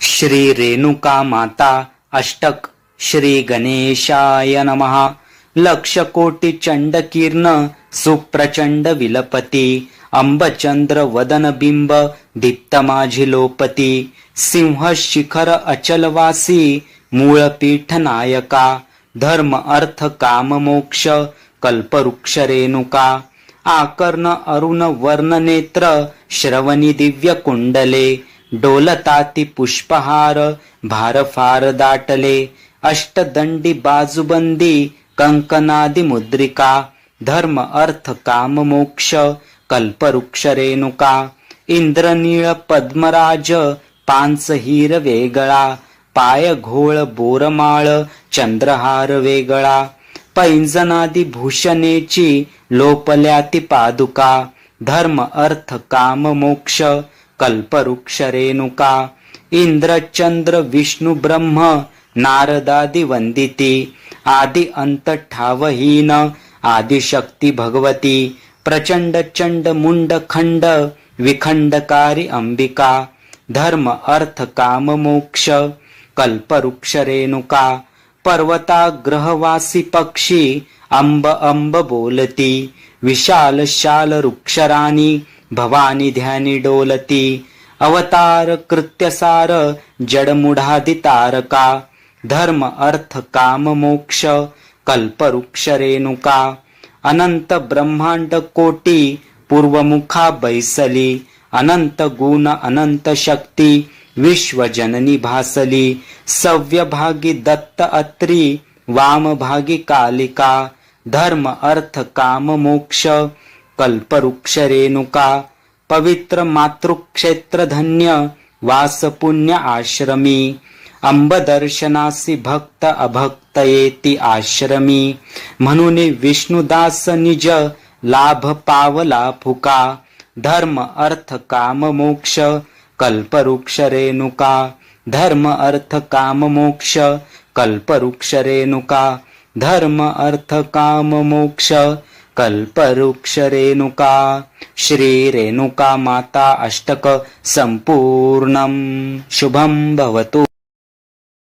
श्री रेणुका माता अष्टक. श्री गणेशाय नमः. लक्ष कोटी चंड कीर्ण सुप्रचंड विलपती. अंबचंद्र वदन बिंब दीप्त माझी लोपती. सिंह शिखर अचलवासी मूळपीठ नायका. धर्म अर्थ काम मोक्ष कल्पवृक्ष रेणुका. आकर्ण अरुण वर्ण नेत्र श्रवणी दिव्य कुंडले. डोलताती पुष्पहार भार फार दाटले. अष्टदंडी बाजूबंदी कंकनादी मुद्रिका. धर्म अर्थ काम मोक्ष कल्पवृक्ष रेणुका. इंद्रनीळ पद्मराज पांच हीर वेगळा. पाय घोळ बोरमाळ चंद्रहार वेगळा. पैंजनादी भूषणेची लोपल्याती पादुका. धर्म अर्थ काम मोक्ष कल्पवृक्ष रेणुका. इंद्र चंद्र विष्णु ब्रह्म नारदादी वंदिती. आदि अंत ठावहीन आदिशक्ती भगवती. प्रचंड चंड मुंड खंड विखंडकारी अंबिका. धर्म अर्थ काम मोक्ष कल्पवृक्ष रेणुका. पर्वताग्रहवासी पक्षी अंब अंब बोलती. विशाल शाल वृक्षराणी भवानी ध्यानी डोलती. अवतार कृत्यसार जडमुढादि तारका. धर्म अर्थ काम मोक्ष कल्पवृक्ष रेणुका. अनंत ब्रह्मांड कोटी पूर्वमुखा बैसली. अनंत गुण अनंत शक्ती विश्वजननी भासली. सव्यभागी दत्त अत्री वामभागी कालिका. धर्म अर्थ काम मोक्ष कल्पवृक्ष रेणुका. पवित्र मातृक्षेत्र धन्य वास पुण्य आश्रमी. अंब दर्शनासी भक्त अभक्त येती आश्रमी. म्हणून विष्णुदास निज लाभ पावला फुका. धर्म अर्थ काम मोक्ष कल्पवृक्ष रेणुका. धर्म अर्थ काम मोक्ष कल्पवृक्ष रेणुका. धर्म अर्थ काम मोक्ष कल्पवृक्ष रेणुका. श्री रेणुका माता अष्टक संपूर्णम. शुभम भवतु.